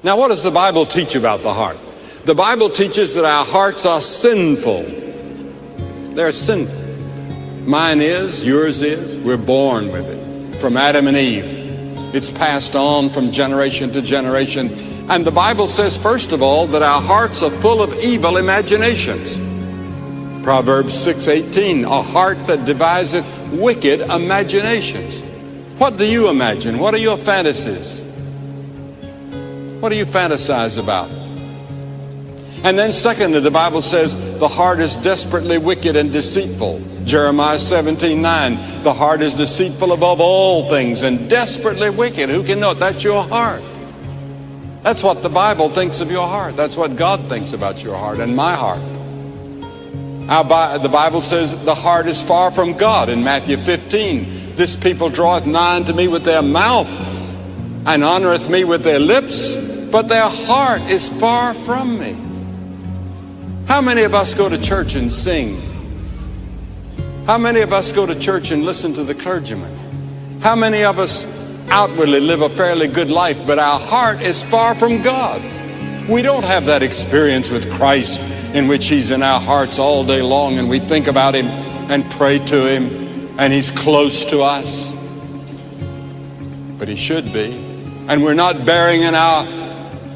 Now, what does the Bible teach about the heart? The Bible teaches that our hearts are sinful. They're sinful. Mine is, yours is. We're born with it. From Adam and Eve. It's passed on from generation to generation. And the Bible says, first of all, that our hearts are full of evil imaginations. Proverbs 6:18, a heart that deviseth wicked imaginations. What do you imagine? What are your fantasies? What do you fantasize about? And then secondly, the Bible says the heart is desperately wicked and deceitful. Jeremiah 17:9, the heart is deceitful above all things and desperately wicked. Who can know it? That's your heart. That's what the Bible thinks of your heart. That's what God thinks about your heart and my heart. The Bible says the heart is far from God in Matthew 15. This people draweth nigh unto me with their mouth and honoreth me with their lips, but their heart is far from me. How many of us go to church and sing? How many of us go to church and listen to the clergyman? How many of us outwardly live a fairly good life, but our heart is far from God? We don't have that experience with Christ in which He's in our hearts all day long and we think about Him and pray to Him and He's close to us. But He should be. And we're not bearing in our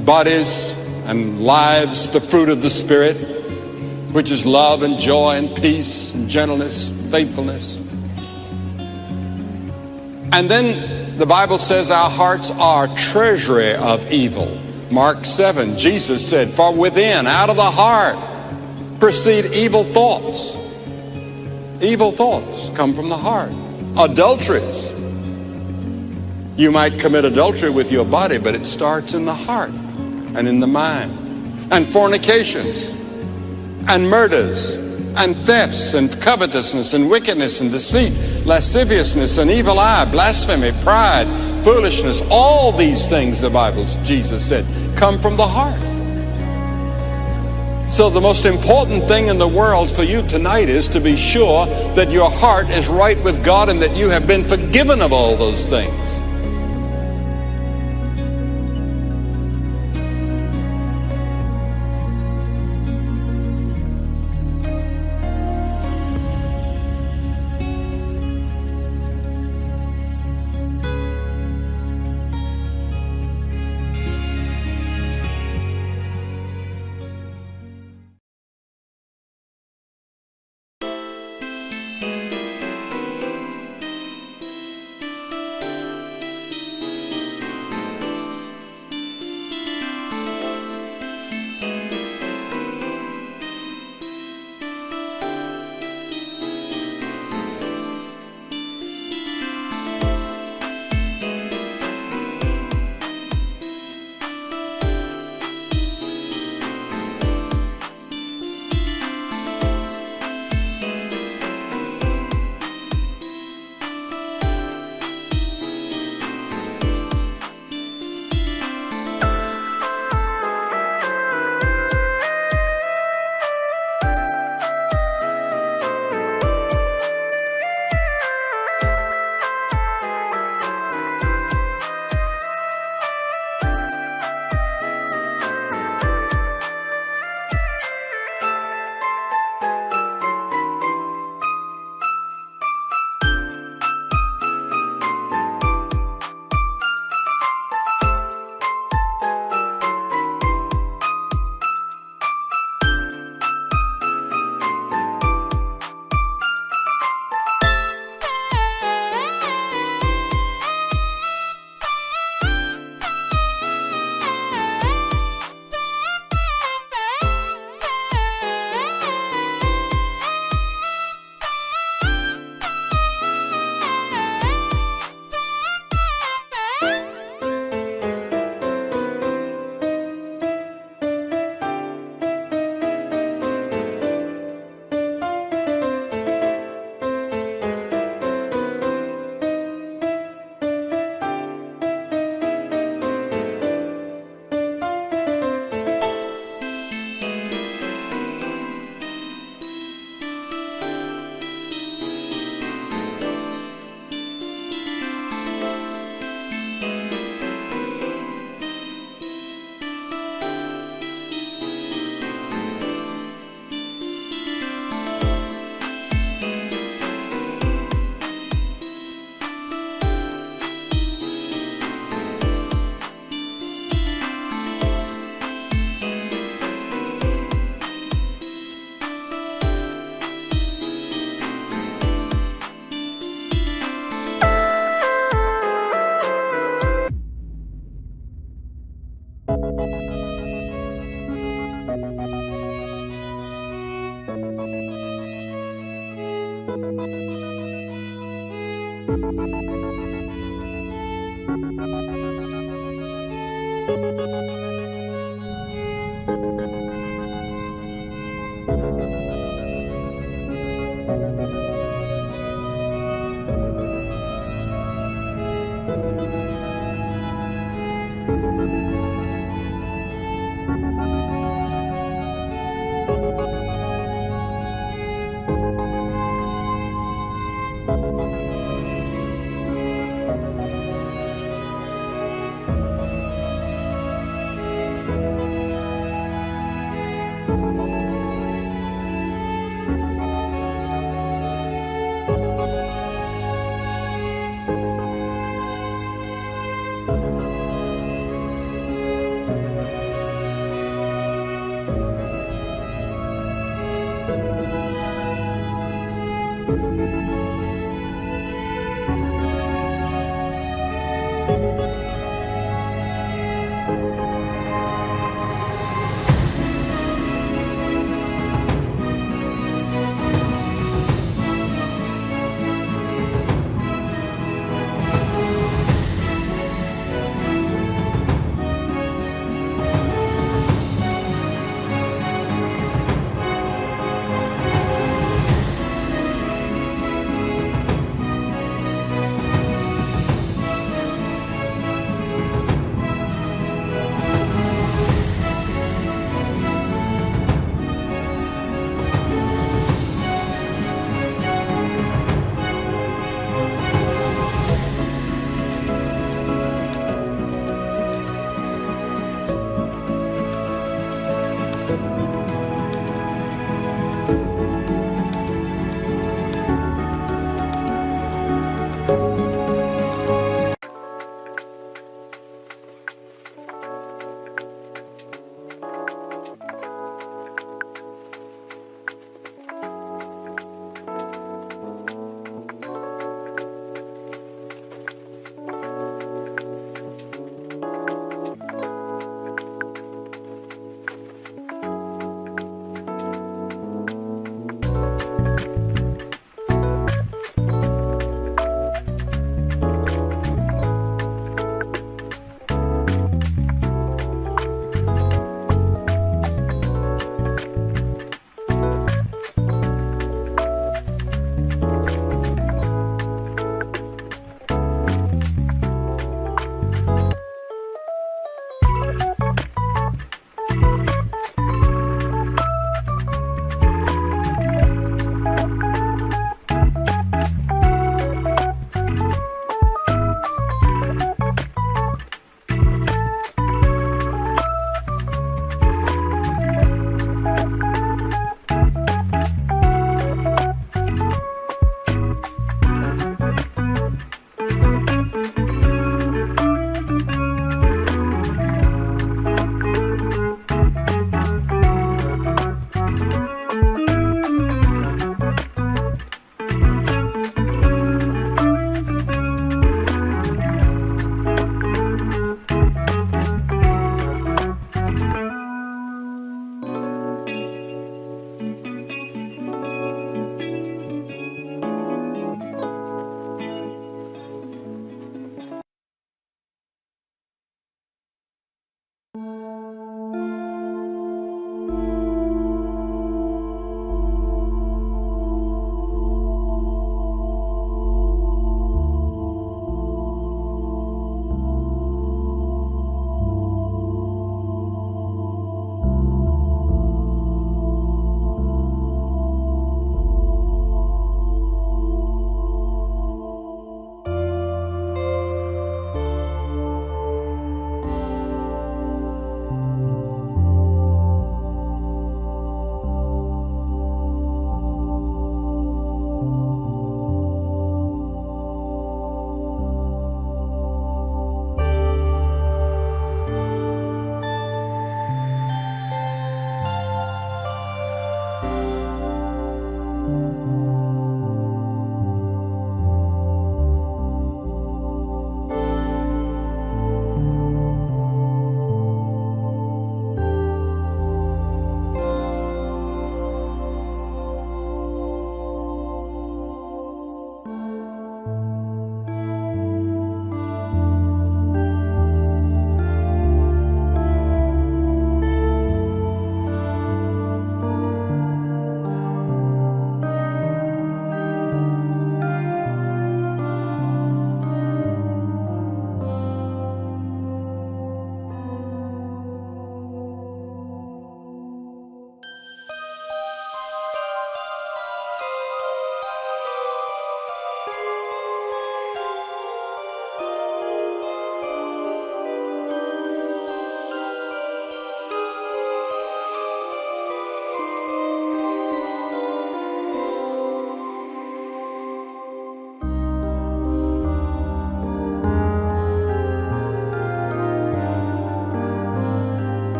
bodies and lives the fruit of the Spirit, which is love and joy and peace and gentleness, faithfulness. And then the Bible says our hearts are treasury of evil. Mark 7, Jesus said, for within, out of the heart, proceed evil thoughts. Evil thoughts come from the heart. Adulteries. You might commit adultery with your body, but it starts in the heart and in the mind. And fornications, and murders, and thefts, and covetousness, and wickedness, and deceit, lasciviousness, and evil eye, blasphemy, pride, foolishness. All these things, the Bible, Jesus said, come from the heart. So the most important thing in the world for you tonight is to be sure that your heart is right with God and that you have been forgiven of all those things.